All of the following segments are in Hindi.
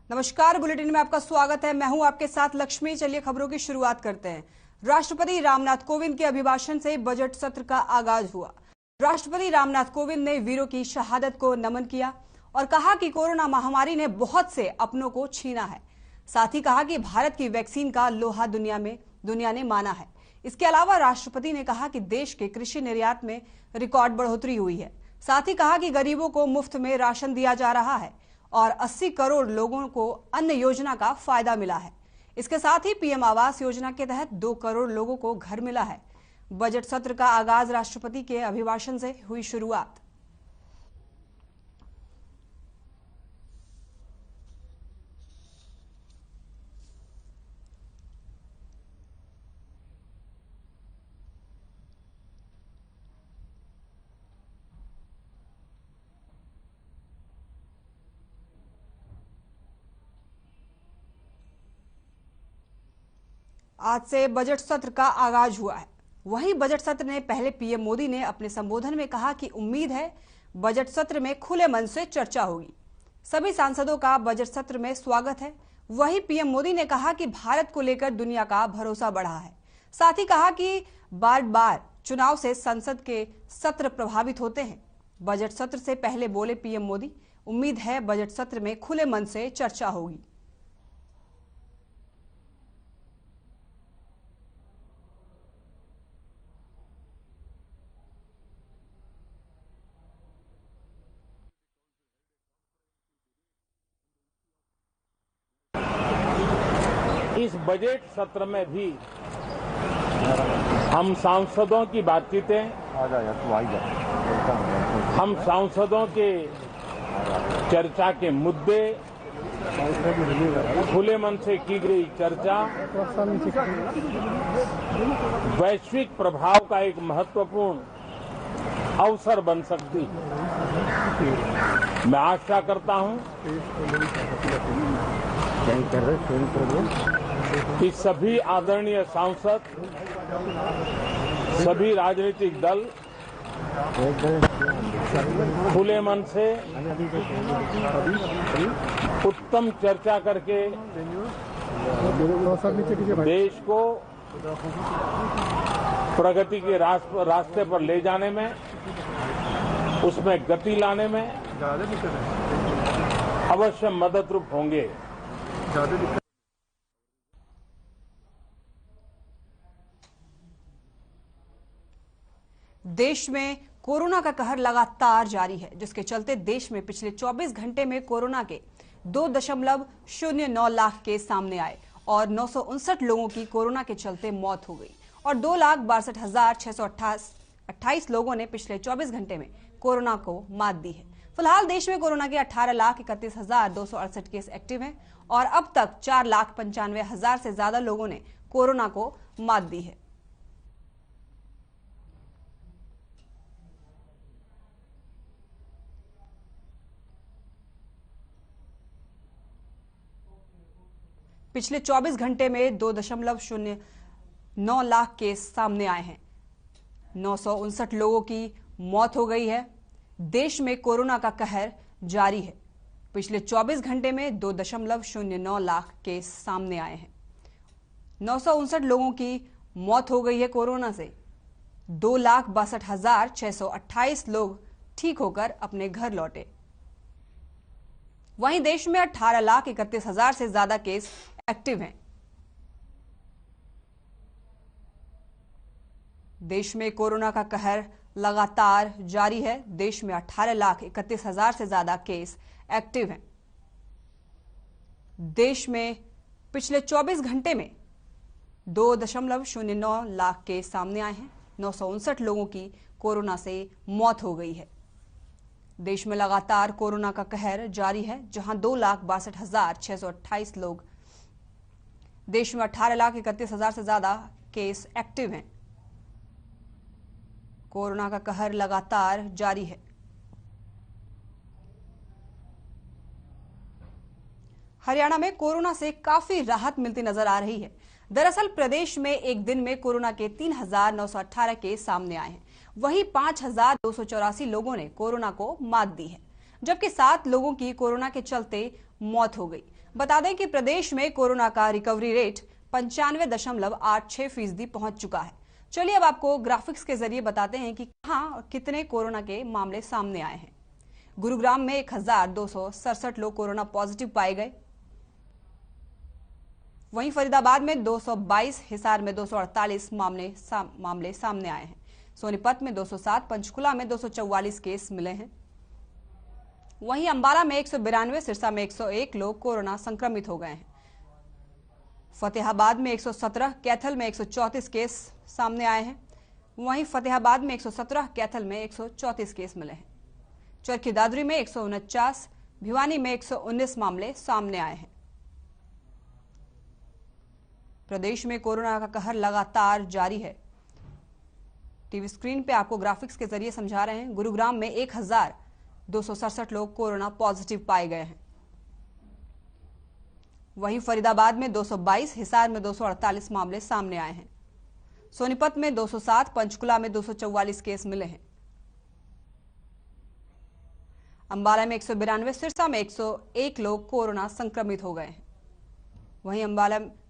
नमस्कार, बुलेटिन में आपका स्वागत है। मैं हूं आपके साथ लक्ष्मी। चलिए खबरों की शुरुआत करते हैं। राष्ट्रपति रामनाथ कोविंद के अभिभाषण से बजट सत्र का आगाज हुआ। राष्ट्रपति रामनाथ कोविंद ने वीरों की शहादत को नमन किया और कहा कि कोरोना महामारी ने बहुत से अपनों को छीना है। साथ ही कहा कि भारत की वैक्सीन का लोहा दुनिया ने माना है। इसके अलावा राष्ट्रपति ने कहा कि देश के कृषि निर्यात में रिकॉर्ड बढ़ोतरी हुई है। साथ ही कहा कि गरीबों को मुफ्त में राशन दिया जा रहा है और 80 करोड़ लोगों को अन्न योजना का फायदा मिला है। इसके साथ ही पीएम आवास योजना के तहत 2 करोड़ लोगों को घर मिला है। बजट सत्र का आगाज राष्ट्रपति के अभिभाषण से हुई शुरुआत। आज से बजट सत्र का आगाज हुआ है। वहीं बजट सत्र ने पहले पीएम मोदी ने अपने संबोधन में कहा कि उम्मीद है बजट सत्र में खुले मन से चर्चा होगी। सभी सांसदों का बजट सत्र में स्वागत है। वहीं पीएम मोदी ने कहा कि भारत को लेकर दुनिया का भरोसा बढ़ा है। साथ ही कहा कि बार बार चुनाव से संसद के सत्र प्रभावित होते हैं। बजट सत्र से पहले बोले पीएम मोदी, उम्मीद है बजट सत्र में खुले मन से चर्चा होगी। इस बजट सत्र में भी हम सांसदों की बातचीतें, हम सांसदों के चर्चा के मुद्दे, खुले मन से की गई चर्चा वैश्विक प्रभाव का एक महत्वपूर्ण अवसर बन सकती है। मैं आशा करता हूं कि सभी आदरणीय सांसद, सभी राजनीतिक दल खुले मन से उत्तम चर्चा करके देश को प्रगति के रास्ते पर ले जाने में, उसमें गति लाने में अवश्य मददरूप होंगे। देश में कोरोना का कहर लगातार जारी है, जिसके चलते देश में पिछले 24 घंटे में कोरोना के 2.09 लाख केस सामने आए और 959 लोगों की कोरोना के चलते मौत हो गई और 2,62,628 लोगों ने पिछले 24 घंटे में कोरोना को मात दी है। फिलहाल देश में कोरोना के 18,31,268 केस एक्टिव हैं और अब तक 4,95,000 से ज्यादा लोगों ने कोरोना को मात दी है। पिछले 24 घंटे में 2.09 लाख केस सामने आए हैं। 959 लोगों की मौत हो गई है। देश में कोरोना का कहर जारी है। पिछले 24 घंटे में 2.09 लाख केस सामने आए हैं। 959 लोगों की मौत हो गई है कोरोना से। 2,62,628 लोग ठीक होकर अपने घर लौटे। वहीं देश में 18,31,000 से ज्यादा केस एक्टिव हैं। देश में कोरोना का कहर लगातार जारी है। देश में 18,31,000 से ज्यादा केस एक्टिव हैं। देश में पिछले 24 घंटे में 2.09 लाख केस सामने आए हैं। 959 लोगों की कोरोना से मौत हो गई है। देश में लगातार कोरोना का कहर जारी है, जहां 2,62,628 लोग, देश में 18,31,000 से ज्यादा केस एक्टिव हैं। कोरोना का कहर लगातार जारी है। हरियाणा में कोरोना से काफी राहत मिलती नजर आ रही है। दरअसल प्रदेश में एक दिन में कोरोना के 3,918 केस सामने आए हैं। वहीं 5,284 लोगों ने कोरोना को मात दी है। जबकि 7 लोगों की कोरोना के चलते मौत हो गई। बता दें कि प्रदेश में कोरोना का रिकवरी रेट 95.86% पहुंच चुका है। चलिए अब आपको ग्राफिक्स के जरिए बताते हैं कि कहां कितने कोरोना के मामले सामने आए हैं। गुरुग्राम में 1267 लोग कोरोना पॉजिटिव पाए गए। वहीं फरीदाबाद में 222, हिसार में 248 मामले सामने आए हैं। सोनीपत में 207, पंचकुला में 244 केस मिले हैं। वहीं अंबाला में 192, सिरसा में 101 लोग कोरोना संक्रमित हो गए हैं। फतेहाबाद में 117, कैथल में 134 केस सामने आए हैं। वहीं फतेहाबाद में 117, कैथल में 134 केस मिले हैं। चरखी दादरी में 149, भिवानी में 119 मामले सामने आए हैं। प्रदेश में कोरोना का कहर लगातार जारी है। टीवी स्क्रीन पे आपको ग्राफिक्स के जरिए समझा रहे हैं। गुरुग्राम में 1267 लोग कोरोना पॉजिटिव पाए गए हैं। वहीं फरीदाबाद में 222, हिसार में 248 मामले सामने आए हैं। सोनीपत में 207, पंचकुला में 244 केस मिले हैं। अंबाला में 192, सिरसा में 101 लोग कोरोना संक्रमित हो गए हैं। वहीं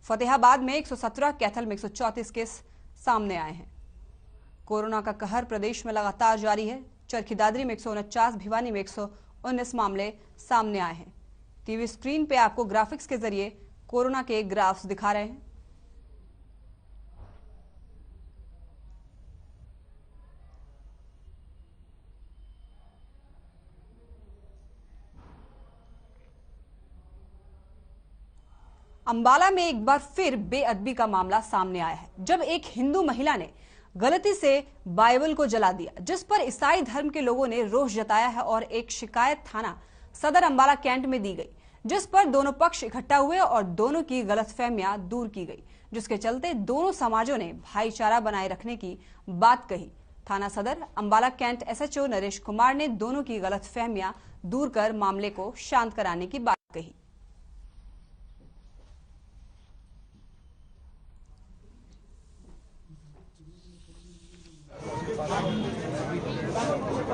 फतेहाबाद में 117, कैथल में 134 केस सामने आए हैं। कोरोना का कहर प्रदेश में लगातार जारी है। चरखी दादरी में 149, भिवानी में 119 मामले सामने आए हैं। टीवी स्क्रीन पे आपको ग्राफिक्स के जरिए कोरोना के ग्राफ्स दिखा रहे हैं। अंबाला में एक बार फिर बेअदबी का मामला सामने आया है, जब एक हिंदू महिला ने गलती से बाइबल को जला दिया, जिस पर ईसाई धर्म के लोगों ने रोष जताया है और एक शिकायत थाना सदर अंबाला कैंट में दी गई, जिस पर दोनों पक्ष इकट्ठा हुए और दोनों की गलतफहमियां दूर की गई, जिसके चलते दोनों समाजों ने भाईचारा बनाए रखने की बात कही। थाना सदर अंबाला कैंट एसएचओ नरेश कुमार ने दोनों की गलतफहमियां दूर कर मामले को शांत कराने की बात कही।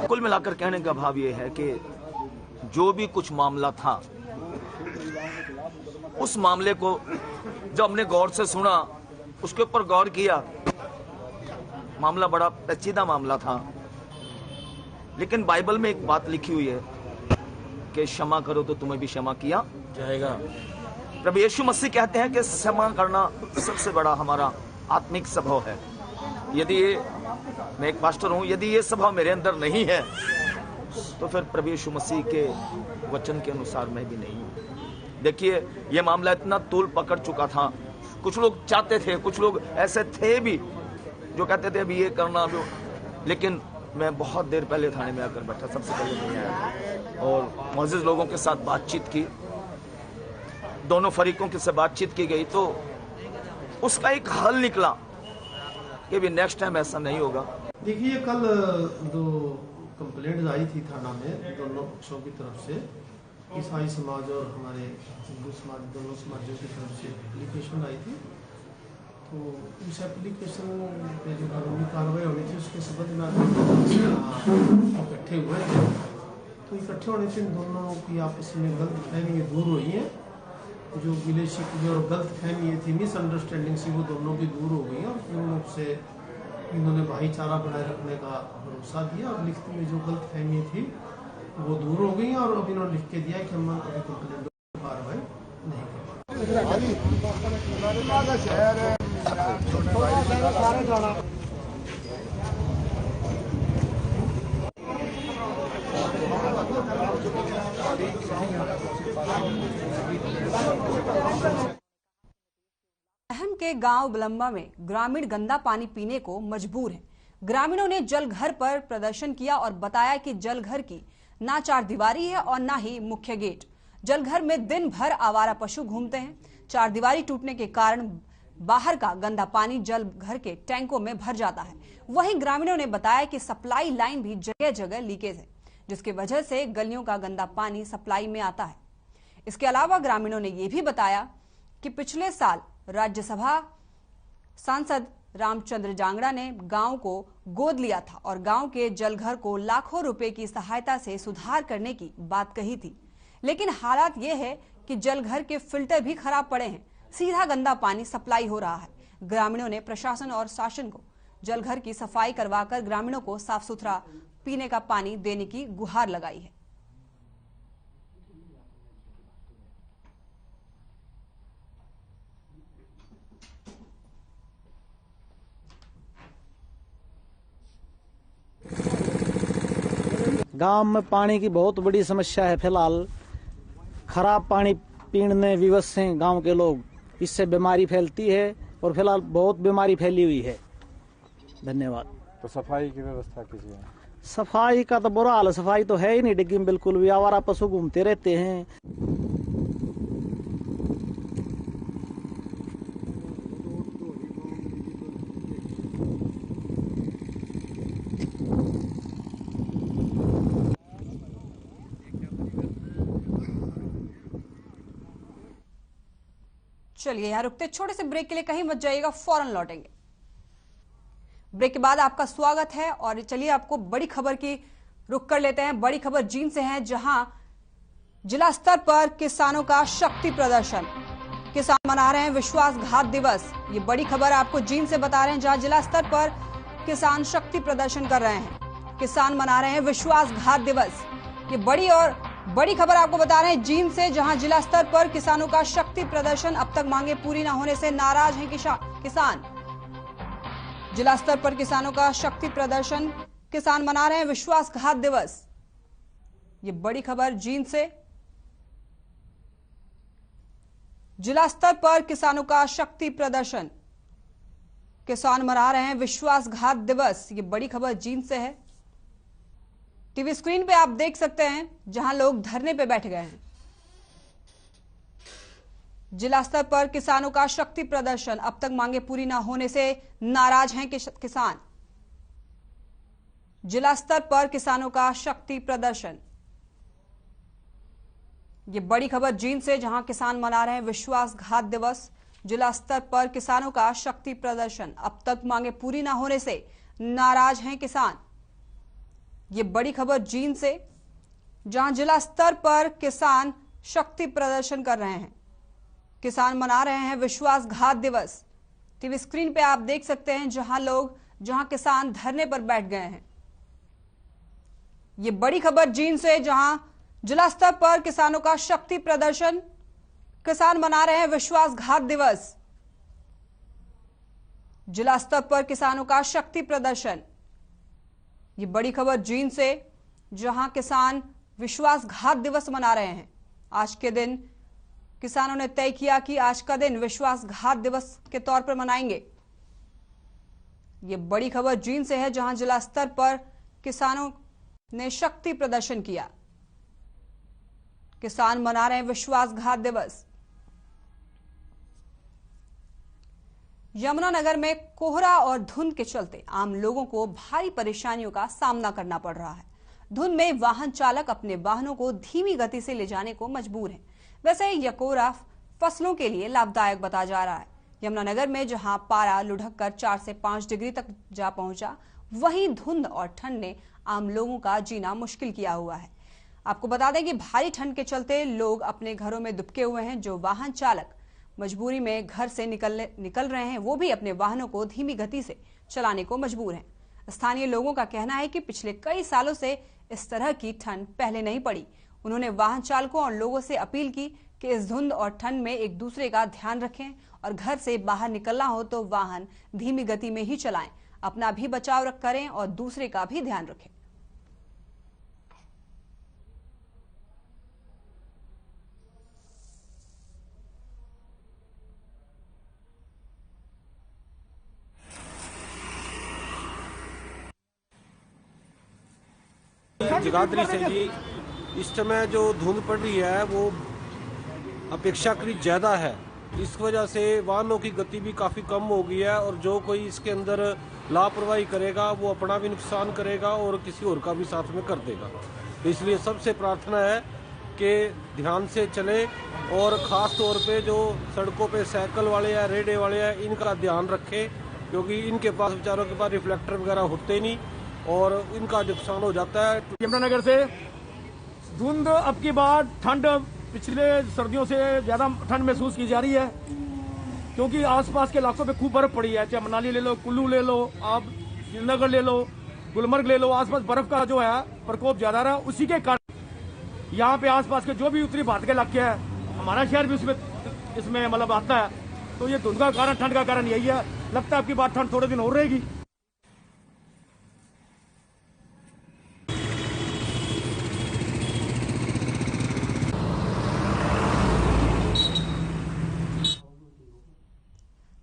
कुल मिलाकर कहने का भाव यह है कि जो भी कुछ मामला था, उस मामले को जब हमने गौर से सुना, उसके ऊपर गौर किया, मामला बड़ा पेचीदा मामला था। लेकिन बाइबल में एक बात लिखी हुई है कि क्षमा करो तो तुम्हें भी क्षमा किया जाएगा। प्रभु यीशु मसीह कहते हैं कि क्षमा करना सबसे बड़ा हमारा आत्मिक स्वभाव है। यदि मैं एक पास्टर हूं, यदि ये स्वभाव मेरे अंदर नहीं है तो फिर प्रभु यीशु मसीह के वचन के अनुसार मैं भी नहीं हूं। देखिए, ये मामला इतना तूल पकड़ चुका था। कुछ लोग चाहते थे, कुछ लोग ऐसे थे भी जो कहते थे अभी ये करना अभी, लेकिन मैं बहुत देर पहले थाने में आकर बैठा, सबसे पहले नहीं आया और मुअज़्ज़िज़ लोगों के साथ बातचीत की, दोनों फरीकों के साथ बातचीत की गई तो उसका एक हल निकला कि भी नेक्स्ट टाइम ऐसा नहीं होगा। देखिए, कल 2 कंप्लेंट आई थी थाना में दोनों पक्षों की तरफ से, ईसाई समाज और हमारे हिंदू समाज, दोनों समाजों की तरफ से एप्लीकेशन आई थी। तो उस एप्लीकेशन पे जो कानूनी कार्रवाई होनी थी उसके संबंध में इकट्ठे हुए थे। तो इकट्ठे होने से दोनों की आपस में गलतफहमियां दूर हुई हैं। जो गिले शिकवे और गलतफहमी थी, मिसअंडरस्टैंडिंग सी, वो दोनों की दूर हो गई और पूर्ण रूप से इन्होंने भाईचारा बनाए रखने का भरोसा दिया और लिखत में जो गलतफहमी थी वो दूर हो गई और अब इन्होंने लिख के दिया कि हम अभी कंप्लेंट कार्रवाई नहीं अहम के गांव बलंबा में ग्रामीण गंदा पानी पीने को मजबूर हैं। ग्रामीणों ने जल घर पर प्रदर्शन किया और बताया कि जल घर की ना चारदीवारी है और ना ही मुख्य गेट। जल घर में दिन भर आवारा पशु घूमते हैं। चारदीवारी टूटने के कारण बाहर का गंदा पानी जल घर के टैंकों में भर जाता है। वहीं ग्रामीणों ने बताया कि सप्लाई लाइन भी जगह जगह लीकेज है, जिसकी वजह से गलियों का गंदा पानी सप्लाई में आता है। इसके अलावा ग्रामीणों ने यह भी बताया कि पिछले साल राज्यसभा सांसद रामचंद्र जांगड़ा ने गांव को गोद लिया था और गांव के जलघर को लाखों रुपए की सहायता से सुधार करने की बात कही थी। लेकिन हालात ये है कि जलघर के फिल्टर भी खराब पड़े हैं, सीधा गंदा पानी सप्लाई हो रहा है। ग्रामीणों ने प्रशासन और शासन को जलघर की सफाई करवाकर ग्रामीणों को साफ सुथरा पीने का पानी देने की गुहार लगाई है। गांव में पानी की बहुत बड़ी समस्या है। फिलहाल खराब पानी पीने विवश हैं गांव के लोग, इससे बीमारी फैलती है और फिलहाल बहुत बीमारी फैली हुई है। धन्यवाद। तो सफाई की व्यवस्था कीजिए। सफाई का तो बुरा हाल है, सफाई तो है ही नहीं डिग्गी में, बिल्कुल भी आवारा पशु घूमते रहते हैं। चलिए यहाँ रुकते, छोटे से ब्रेक के लिए कहीं मत जाइएगा, फौरन लौटेंगे। ब्रेक के बाद आपका स्वागत है और चलिए आपको बड़ी खबर की रुख कर लेते हैं। बड़ी खबर जींद से है, जहां जिला स्तर पर किसानों का शक्ति प्रदर्शन, किसान मना रहे हैं विश्वासघात दिवस। ये बड़ी खबर आपको जींद से बता रहे हैं, जहां जिला स्तर पर किसान शक्ति प्रदर्शन कर रहे हैं, किसान मना रहे हैं विश्वासघात दिवस। ये बड़ी खबर आपको बता रहे हैं जींद से, जहां जिला स्तर पर किसानों का शक्ति प्रदर्शन, अब तक मांगे पूरी न होने से नाराज हैं किसान। जिला स्तर पर किसानों का शक्ति प्रदर्शन, किसान मना रहे हैं विश्वासघात दिवस। ये बड़ी खबर जींद से, जिला स्तर पर किसानों का शक्ति प्रदर्शन, किसान मना रहे हैं विश्वासघात दिवस। ये बड़ी खबर जींद से है। टीवी स्क्रीन पे आप देख सकते हैं, जहां लोग धरने पे बैठ गए हैं। जिला स्तर पर किसानों का शक्ति प्रदर्शन, अब तक मांगे पूरी न होने से नाराज हैं किसान। जिला स्तर पर किसानों का शक्ति प्रदर्शन, ये बड़ी खबर जींद से, जहां किसान मना रहे हैं विश्वासघात दिवस। जिला स्तर पर किसानों का शक्ति प्रदर्शन, अब तक मांगे पूरी न होने से नाराज हैं किसान। ये बड़ी खबर जींद से, जहां जिला स्तर पर किसान शक्ति प्रदर्शन कर रहे हैं, किसान मना रहे हैं विश्वासघात दिवस। टीवी स्क्रीन पे आप देख सकते हैं, जहां किसान धरने पर बैठ गए हैं। ये बड़ी खबर जींद से, जहां जिला स्तर पर किसानों का शक्ति प्रदर्शन, किसान मना रहे हैं विश्वासघात दिवस। जिला स्तर पर किसानों का शक्ति प्रदर्शन, ये बड़ी खबर जींद से, जहां किसान विश्वासघात दिवस मना रहे हैं। आज के दिन किसानों ने तय किया कि आज का दिन विश्वासघात दिवस के तौर पर मनाएंगे। ये बड़ी खबर जींद से है, जहां जिला स्तर पर किसानों ने शक्ति प्रदर्शन किया, किसान मना रहे हैं विश्वासघात दिवस। यमुनानगर में कोहरा और धुंध के चलते आम लोगों को भारी परेशानियों का सामना करना पड़ रहा है। धुंध में वाहन चालक अपने वाहनों को धीमी गति से ले जाने को मजबूर हैं। वैसे यह कोहरा फसलों के लिए लाभदायक बताया जा रहा है। यमुनानगर में जहां पारा लुढ़क कर 4 से 5 डिग्री तक जा पहुंचा, वहीं धुंध और ठंड ने आम लोगों का जीना मुश्किल किया हुआ है। आपको बता दें कि भारी ठंड के चलते लोग अपने घरों में दुबके हुए हैं। जो वाहन चालक मजबूरी में घर से निकल रहे हैं, वो भी अपने वाहनों को धीमी गति से चलाने को मजबूर हैं। स्थानीय लोगों का कहना है कि पिछले कई सालों से इस तरह की ठंड पहले नहीं पड़ी। उन्होंने वाहन चालकों और लोगों से अपील की कि इस धुंध और ठंड में एक दूसरे का ध्यान रखें और घर से बाहर निकलना हो तो वाहन धीमी गति में ही चलाएं, अपना भी बचाव करें और दूसरे का भी ध्यान रखें। जगाधरी से जी, इस समय जो धुंध पड़ रही है वो अपेक्षाकृत ज़्यादा है। इस वजह से वाहनों की गति भी काफ़ी कम हो गई है और जो कोई इसके अंदर लापरवाही करेगा वो अपना भी नुकसान करेगा और किसी और का भी साथ में कर देगा। तो इसलिए सबसे प्रार्थना है कि ध्यान से चले और ख़ास तौर पे जो सड़कों पे साइकिल वाले या रेडे वाले हैं, इनका ध्यान रखें क्योंकि इनके पास बेचारों के पास रिफ्लेक्टर वगैरह होते नहीं और इनका नुकसान हो जाता है। यमुनानगर से धुंध अब की बार ठंड पिछले सर्दियों से ज्यादा ठंड महसूस की जा रही है, क्योंकि आसपास के इलाकों पे खूब बर्फ पड़ी है। चाहे मनाली ले लो, कुल्लू ले लो, आप श्रीनगर ले लो, गुलमर्ग ले लो, आसपास बर्फ का जो है प्रकोप ज्यादा रहा। उसी के कारण यहाँ पे आसपास के जो भी उत्तरी भारत के इलाके हैं, हमारा शहर भी इसमें मतलब आता है। तो ये धुंध का कारण, ठंड का कारण यही है। लगता है आपकी बात ठंड थोड़े दिन और रहेगी।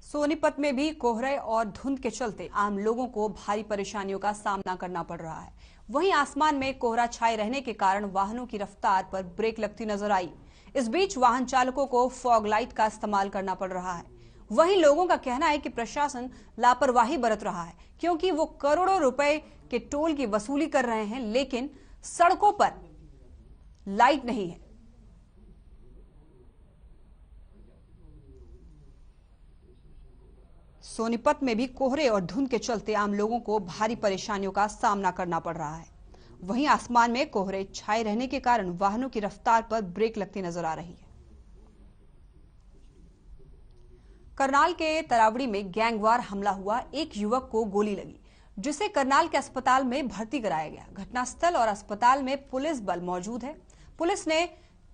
सोनीपत में भी कोहरे और धुंध के चलते आम लोगों को भारी परेशानियों का सामना करना पड़ रहा है। वहीं आसमान में कोहरा छाए रहने के कारण वाहनों की रफ्तार पर ब्रेक लगती नजर आई। इस बीच वाहन चालकों को फॉग लाइट का इस्तेमाल करना पड़ रहा है। वहीं लोगों का कहना है कि प्रशासन लापरवाही बरत रहा है, क्योंकि वो करोड़ों रुपए के टोल की वसूली कर रहे हैं, लेकिन सड़कों पर लाइट नहीं है। सोनीपत में भी कोहरे और धुंध के चलते आम लोगों को भारी परेशानियों का सामना करना पड़ रहा है। वहीं आसमान में कोहरे छाए रहने के कारण वाहनों की रफ्तार पर ब्रेक लगती नजर आ रही है। करनाल के तरावड़ी में गैंगवार हमला हुआ। एक युवक को गोली लगी, जिसे करनाल के अस्पताल में भर्ती कराया गया। घटनास्थल और अस्पताल में पुलिस बल मौजूद है। पुलिस ने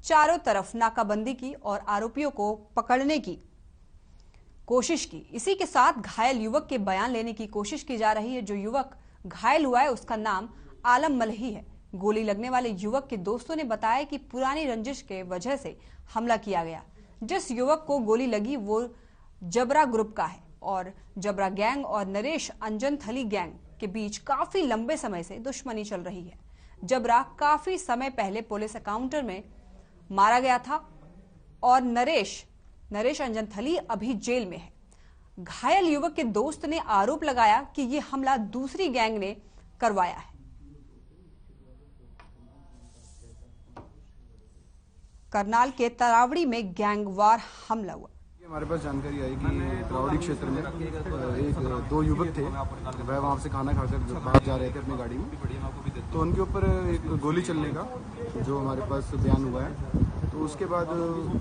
चारों तरफ नाकाबंदी की और आरोपियों को पकड़ने की कोशिश की। इसी के साथ घायल युवक के बयान लेने की कोशिश की जा रही है। जो युवक घायल हुआ है उसका नाम आलम मलही है। गोली लगने वाले युवक के दोस्तों ने बताया कि पुरानी रंजिश के वजह से हमला किया गया। जिस युवक को गोली लगी वो जबरा ग्रुप का है और जबरा गैंग और नरेश अंजनथली गैंग के बीच काफी लंबे समय से दुश्मनी चल रही है। जबरा काफी समय पहले पुलिस एनकाउंटर में मारा गया था और नरेश अंजनथली अभी जेल में है। घायल युवक के दोस्त ने आरोप लगाया कि यह हमला दूसरी गैंग ने करवाया है। करनाल के तरावड़ी में गैंगवार हमला हुआ। हमारे पास जानकारी आई कि तरावड़ी क्षेत्र में दो युवक थे, वह वहाँ से खाना खाकर बाहर जा रहे थे अपनी गाड़ी में, तो उनके ऊपर एक गोली चलने का जो हमारे पास बयान हुआ है। तो उसके बाद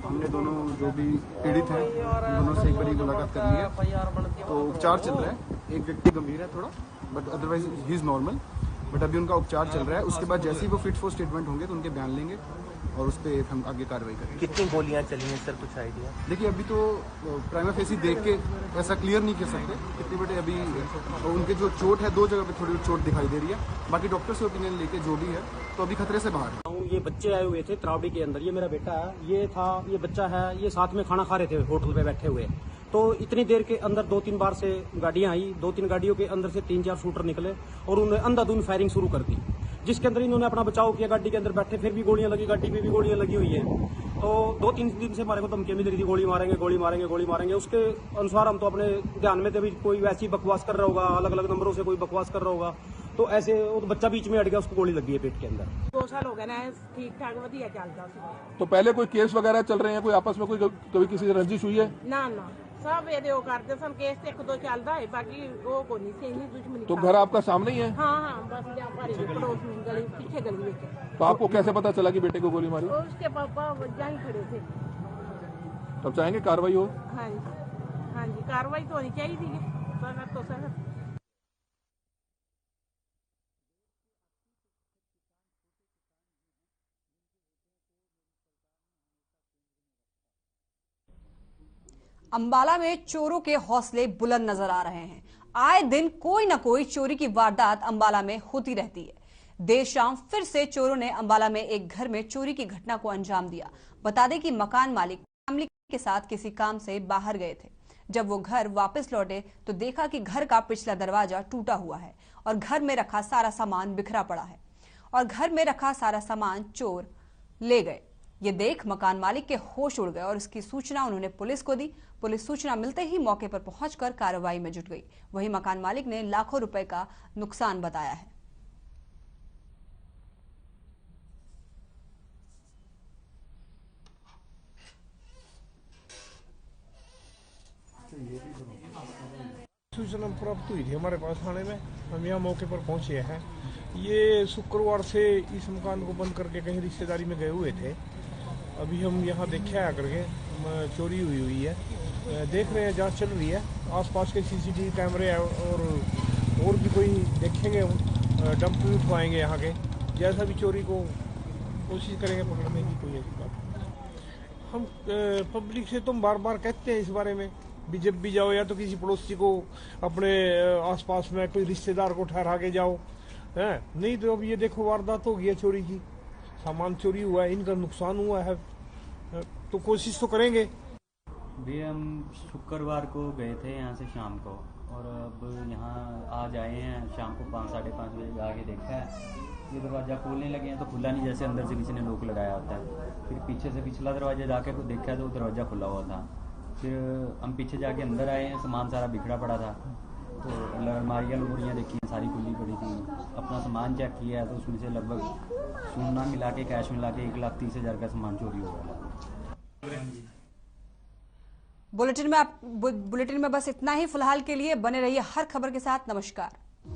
हमने दोनों जो भी पीड़ित हैं उन दोनों से एक बार मुलाकात कर ली है। तो उपचार चल रहा है। एक व्यक्ति गंभीर है थोड़ा, but otherwise he is normal, but अभी उनका उपचार चल रहा है। उसके बाद जैसे ही वो फिट फॉर स्टेटमेंट होंगे तो उनके बयान लेंगे और उस पर हम आगे कार्रवाई करेंगे। कितनी गोलियां चली हैं सर, कुछ आइडिया? देखिए अभी तो प्राइमा फेसी देख के ऐसा क्लियर नहीं कर सकते कितने बड़े अभी उनके जो चोट है, दो जगह पे थोड़ी चोट दिखाई दे रही है। बाकी डॉक्टर से ओपिनियन लेके जो भी है तो अभी खतरे से बाहर है। ये बच्चे आए हुए थे तरावड़ी के अंदर। ये मेरा बेटा है, ये था, ये बच्चा है, ये साथ में खाना खा रहे थे होटल पे बैठे हुए। तो इतनी देर के अंदर 2-3 बार से गाड़ियां आई। 2-3 गाड़ियों के अंदर से 3-4 शूटर निकले और उन्होंने अंधाधुंध फायरिंग शुरू कर दी, जिसके अंदर इन्होंने अपना बचाव किया। गाड़ी के अंदर बैठे, फिर भी गोलियां लगी, गाड़ी पे भी गोलियां लगी हुई है। तो 2-3 दिन से हमारे को धमकियां मिल रही थी, गोली मारेंगे, गोली मारेंगे, गोली मारेंगे। उसके अनुसार हम तो अपने ध्यान में थे भी कोई वैसी बकवास कर रहा होगा, अलग अलग नंबरों से कोई बकवास कर रहा होगा। तो ऐसे वो तो बच्चा बीच में अट गया, उसको गोली लगी है पेट के अंदर। 2 साल हो गए ना, ठीक ठाक वधिया चलता। तो पहले कोई केस वगैरह चल रहे हैं, कोई आपस में कोई कभी किसी से रंजिश हुई है? ना ना, सब ये करते सन केस 1-2 चलता है, बाकी वो को नहीं से नहीं दुश्मनी। तो घर आपका सामने ही है? हाँ, बस पड़ोस में गली, पीछे गली में। तो आपको कैसे पता चला कि बेटे को गोली मारी? उसके पापा वजह ही खड़े थे। तब चाहेंगे कार्रवाई हो? हाँ जी, कार्रवाई तो होनी चाहिए थी, सख्त तो सख्त। अंबाला में चोरों के हौसले बुलंद नजर आ रहे हैं। आए दिन कोई न कोई चोरी की वारदात अंबाला में होती रहती है। देर शाम फिर से चोरों ने अंबाला में एक घर में चोरी की घटना को अंजाम दिया। बता दें कि मकान मालिक फैमिली के साथ किसी काम से बाहर गए थे। जब वो घर वापस लौटे तो देखा कि घर का पिछला दरवाजा टूटा हुआ है और घर में रखा सारा सामान बिखरा पड़ा है और घर में रखा सारा सामान चोर ले गए। ये देख मकान मालिक के होश उड़ गए और इसकी सूचना उन्होंने पुलिस को दी। पुलिस सूचना मिलते ही मौके पर पहुंचकर कार्रवाई में जुट गई। वहीं मकान मालिक ने लाखों रुपए का नुकसान बताया है। सूचना प्राप्त हुई थी हमारे पास थाने में, हम यहाँ मौके पर पहुँचे हैं। ये शुक्रवार से इस मकान को बंद करके कहीं रिश्तेदारी में गए हुए थे। अभी हम यहाँ देखे आकर के चोरी हुई है, देख रहे हैं, जांच चल रही है। आसपास के सीसीटीवी कैमरे और भी कोई देखेंगे, डंप भी उठवाएंगे यहाँ के, जैसा भी चोरी को कोशिश करेंगे पकड़ने की। कोई ऐसी बात हम पब्लिक से तुम बार बार कहते हैं इस बारे में भी, जब भी जाओ या तो किसी पड़ोसी को, अपने आसपास में कोई रिश्तेदार को ठहरा के जाओ, है नहीं तो अब ये देखो वारदात हो गई है चोरी की, सामान चोरी हुआ है, इनका नुकसान हुआ है, तो कोशिश तो करेंगे। भी हम शुक्रवार को गए थे यहाँ से शाम को, और अब यहाँ आज आए हैं शाम को 5 साढ़े 5 बजे आके देखा है ये दरवाज़ा खोलने लगे हैं तो खुला नहीं, जैसे अंदर से किसी ने लॉक लगाया होता है। फिर पीछे से पिछला दरवाजा जाके को देखा तो दरवाज़ा खुला हुआ था। फिर हम पीछे जाके अंदर आए हैं, सामान सारा बिखरा पड़ा था, तो अलमारियाँ लुमारियाँ देखी सारी खुली पड़ी थी। अपना सामान चेक किया है तो उसमें से लगभग सोना मिला के, कैश मिला के 1,30,000 का सामान चोरी हो गया। बुलेटिन में बस इतना ही। फिलहाल के लिए बने रहिए हर खबर के साथ। नमस्कार।